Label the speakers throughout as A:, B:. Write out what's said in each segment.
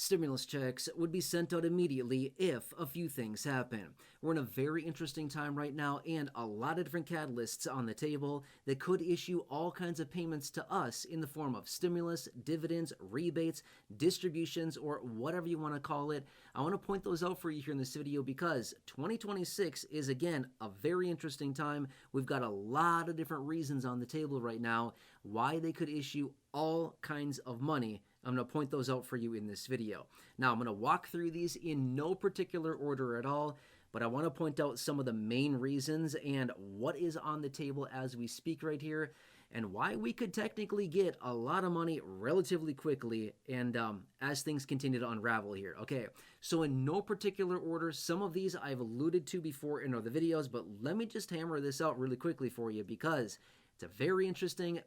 A: stimulus checks would be sent out immediately if a few things happen. We're in a very interesting time right now and a lot of different catalysts on the table that could issue all kinds of payments to us in the form of stimulus, dividends, rebates, distributions, or whatever you want to call it. I want to point those out for you here in this video because 2026 is, again, a very interesting time. We've got a lot of different reasons on the table right now why they could issue all kinds of money. I'm going to point those out for you in this video. Now, I'm going to walk through these in no particular order at all, but I want to point out some of the main reasons and what is on the table as we speak right here, and why we could technically get a lot of money relatively quickly and as things continue to unravel here. Okay, so in no particular order, some of these I've alluded to before in other videos, but let me just hammer this out really quickly for you because it's a very interesting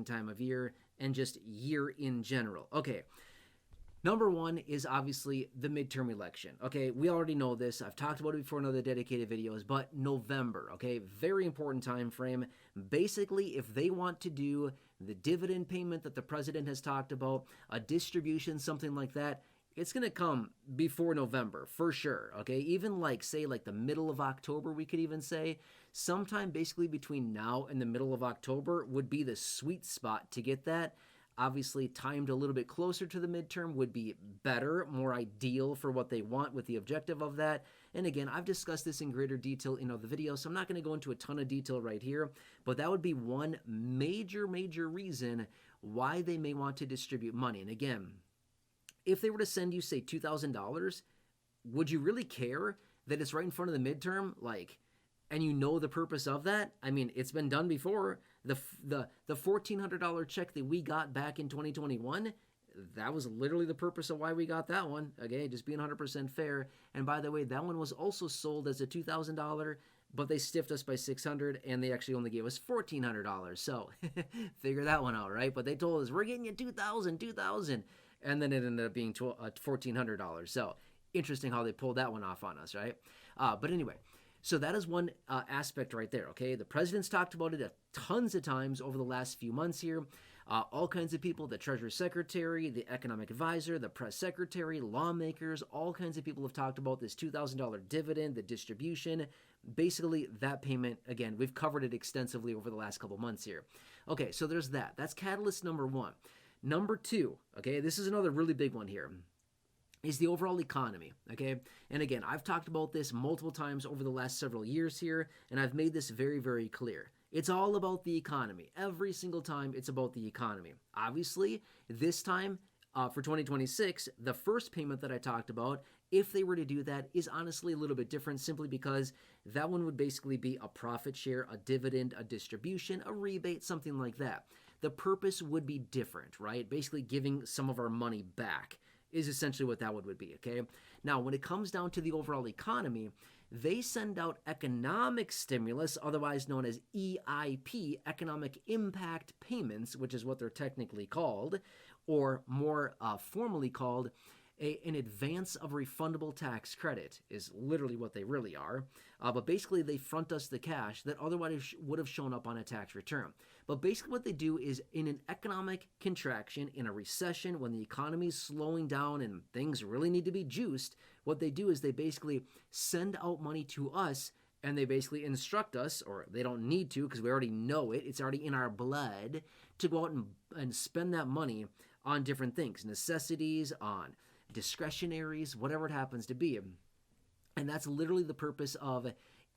A: time of year and just year in general. Okay, number one is obviously the midterm election. Okay, we already know this. I've talked about it before in other dedicated videos, but November, okay, very important time frame. Basically, if they want to do the dividend payment that the president has talked about, a distribution, something like that, it's going to come before November for sure, okay? Even say the middle of October, we could even say. Sometime basically between now and the middle of October would be the sweet spot to get that. Obviously, timed a little bit closer to the midterm would be better, more ideal for what they want with the objective of that. And again, I've discussed this in greater detail in other videos, so I'm not going to go into a ton of detail right here, but that would be one major reason why they may want to distribute money. And again, if they were to send you, say, $2,000, would you really care that it's right in front of the midterm? And you know the purpose of that? I mean, it's been done before. The $1,400 check that we got back in 2021, that was literally the purpose of why we got that one. Okay, just being 100% fair. And by the way, that one was also sold as a $2,000, but they stiffed us by $600, and they actually only gave us $1,400. So figure that one out, right? But they told us, we're getting you $2,000. And then it ended up being $1,400. So interesting how they pulled that one off on us, right? But anyway, so that is one aspect right there, okay? The president's talked about it tons of times over the last few months here. All kinds of people, the Treasury Secretary, the Economic Advisor, the Press Secretary, lawmakers, all kinds of people have talked about this $2,000 dividend, the distribution, basically that payment. Again, we've covered it extensively over the last couple months here. Okay, so there's that. That's catalyst number one. Number two, okay, this is another really big one here, is the overall economy, okay? And again, I've talked about this multiple times over the last several years here, and I've made this very clear. It's all about the economy. Every single time, it's about the economy. Obviously, this time, for 2026, the first payment that I talked about, if they were to do that, is honestly a little bit different simply because that one would basically be a profit share, a dividend, a distribution, a rebate, something like that. The purpose would be different, right? Basically giving some of our money back is essentially what that would be, okay? Now, when it comes down to the overall economy, they send out economic stimulus, otherwise known as EIP, economic impact payments, which is what they're technically called, or more formally called an advance of refundable tax credit is literally what they really are. But basically, they front us the cash that otherwise would have shown up on a tax return. But basically what they do is in an economic contraction, in a recession, when the economy is slowing down and things really need to be juiced, what they do is they basically send out money to us and they basically instruct us, or they don't need to because we already know it, it's already in our blood, to go out and spend that money on different things, necessities, on discretionaries, whatever it happens to be. And that's literally the purpose of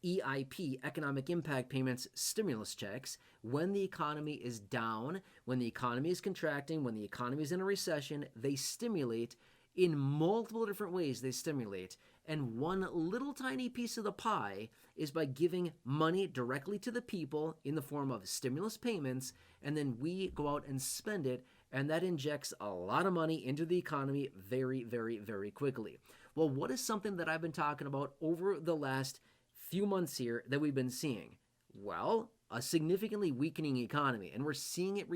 A: EIP, economic impact payments, stimulus checks. When the economy is down, when the economy is contracting, when the economy is in a recession, they stimulate in multiple different ways. They stimulate. And one little tiny piece of the pie is by giving money directly to the people in the form of stimulus payments, and then we go out and spend it, and that injects a lot of money into the economy very quickly. Well, what is something that I've been talking about over the last few months here that we've been seeing? Well, a significantly weakening economy, and we're seeing it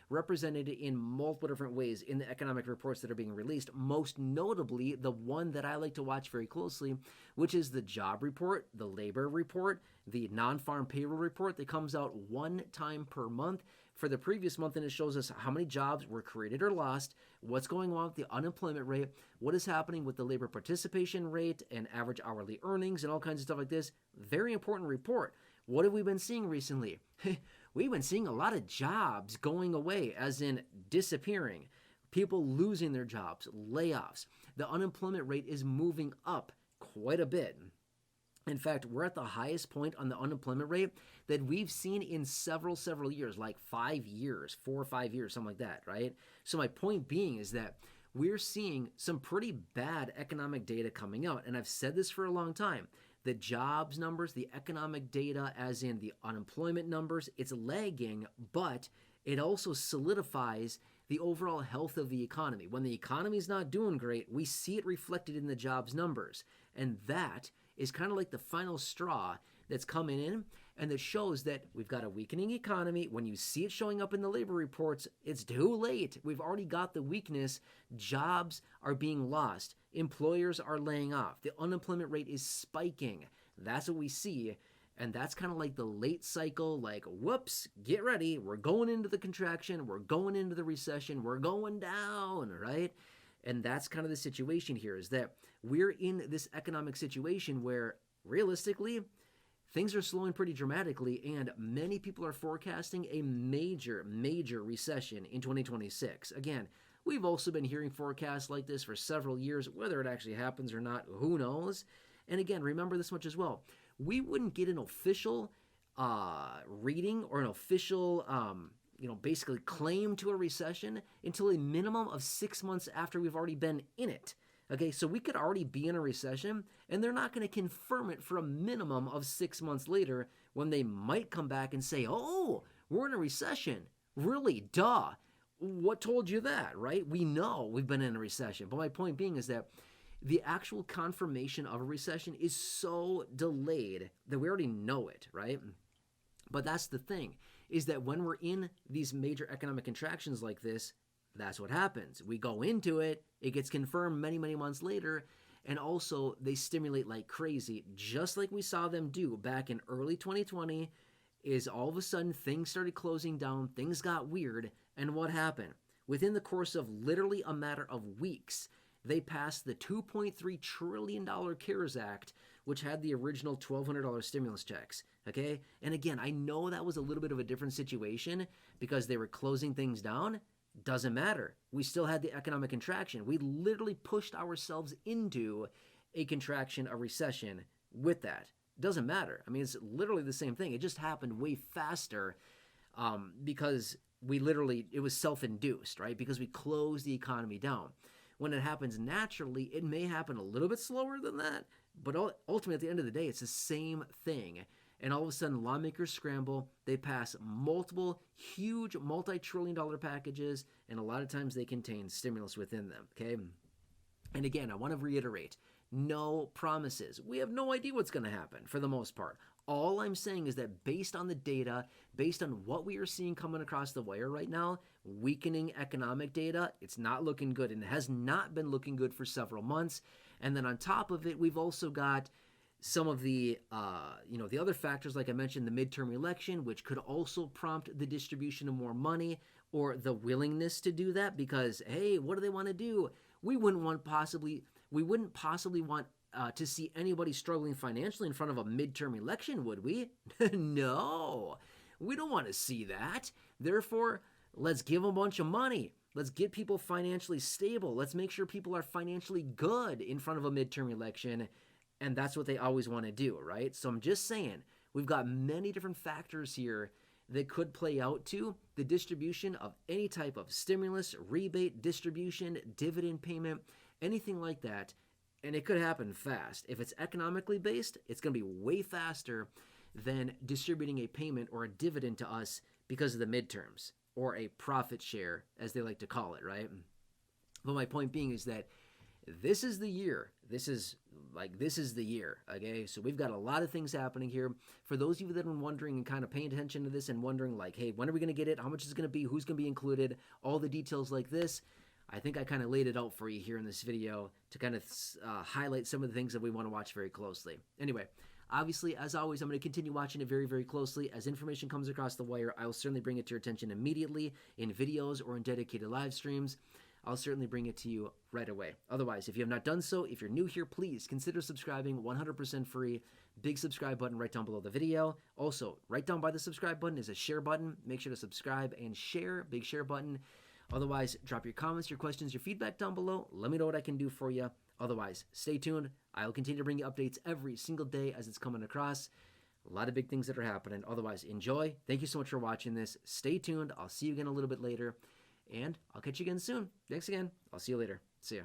A: represented in multiple different ways in the economic reports that are being released, most notably the one that I like to watch very closely, which is the job report, the labor report, the non-farm payroll report that comes out one time per month for the previous month, and it shows us how many jobs were created or lost, what's going on with the unemployment rate, what is happening with the labor participation rate and average hourly earnings and all kinds of stuff like this. Very important report. What have we been seeing recently? We've been seeing a lot of jobs going away, as in disappearing, people losing their jobs, layoffs. The unemployment rate is moving up quite a bit. In fact, we're at the highest point on the unemployment rate that we've seen in several years, like 5 years, 4 or 5 years, something like that, right? So my point being is that we're seeing some pretty bad economic data coming out. And I've said this for a long time. The jobs numbers, the economic data, as in the unemployment numbers, it's lagging, but it also solidifies the overall health of the economy. When the economy's not doing great, we see it reflected in the jobs numbers. And that is kind of like the final straw that's coming in, and that shows that we've got a weakening economy. When you see it showing up in the labor reports, it's too late. We've already got the weakness. Jobs are being lost. Employers are laying off. The unemployment rate is spiking. That's what we see. And that's kind of like the late cycle, like, whoops, get ready. We're going into the contraction. We're going into the recession. We're going down, right? And that's kind of the situation here, is that we're in this economic situation where realistically things are slowing pretty dramatically, and many people are forecasting a major recession in 2026. Again, we've also been hearing forecasts like this for several years. Whether it actually happens or not, who knows? And again, remember this much as well. We wouldn't get an official reading or an official basically claim to a recession until a minimum of 6 months after we've already been in it. Okay, so we could already be in a recession, and they're not going to confirm it for a minimum of 6 months later, when they might come back and say, oh, we're in a recession. Really? Duh. What told you that, right? We know we've been in a recession. But my point being is that the actual confirmation of a recession is so delayed that we already know it, right? But that's the thing, is that when we're in these major economic contractions like this, that's what happens. We go into it, it gets confirmed many months later, and also they stimulate like crazy, just like we saw them do back in early 2020, is all of a sudden things started closing down, things got weird, and what happened? Within the course of literally a matter of weeks, they passed the $2.3 trillion CARES Act, which had the original $1,200 stimulus checks, okay? And again, I know that was a little bit of a different situation because they were closing things down. Doesn't matter. We still had the economic contraction. We literally pushed ourselves into a contraction, a recession with that. Doesn't matter. I mean, it's literally the same thing. It just happened way faster because it was self-induced, right? Because we closed the economy down. When it happens naturally, it may happen a little bit slower than that, but ultimately at the end of the day, it's the same thing. And all of a sudden, lawmakers scramble. They pass multiple huge multi-trillion-dollar packages, and a lot of times they contain stimulus within them, okay? And again, I want to reiterate, no promises. We have no idea what's going to happen for the most part. All I'm saying is that based on the data, based on what we are seeing coming across the wire right now, weakening economic data, it's not looking good, and it has not been looking good for several months. And then on top of it, we've also got some of the other factors, like I mentioned, the midterm election, which could also prompt the distribution of more money or the willingness to do that, because, hey, what do they want to do? We wouldn't possibly want to see anybody struggling financially in front of a midterm election, would we? No, we don't want to see that. Therefore, let's give them a bunch of money. Let's get people financially stable. Let's make sure people are financially good in front of a midterm election. And that's what they always want to do, right? So I'm just saying, we've got many different factors here that could play out to the distribution of any type of stimulus, rebate, distribution, dividend payment, anything like that. And it could happen fast. If it's economically based, it's going to be way faster than distributing a payment or a dividend to us because of the midterms, or a profit share, as they like to call it, right? But my point being is that this is the year. This is the year, okay? So we've got a lot of things happening here. For those of you that have been wondering and kind of paying attention to this and wondering, like, hey, when are we going to get it? How much is it going to be? Who's going to be included? All the details like this, I think I kind of laid it out for you here in this video to kind of highlight some of the things that we want to watch very closely. Anyway, Obviously, as always, I'm going to continue watching it very, very closely. As information comes across the wire, I will certainly bring it to your attention immediately in videos or in dedicated live streams. I'll certainly bring it to you right away. Otherwise, if you have not done so, if you're new here, please consider subscribing, 100% free. Big subscribe button right down below the video. Also, right down by the subscribe button is a share button. Make sure to subscribe and share, big share button. Otherwise, drop your comments, your questions, your feedback down below. Let me know what I can do for you. Otherwise, stay tuned. I will continue to bring you updates every single day as it's coming across. A lot of big things that are happening. Otherwise, enjoy. Thank you so much for watching this. Stay tuned. I'll see you again a little bit later. And I'll catch you again soon. Thanks again. I'll see you later. See ya.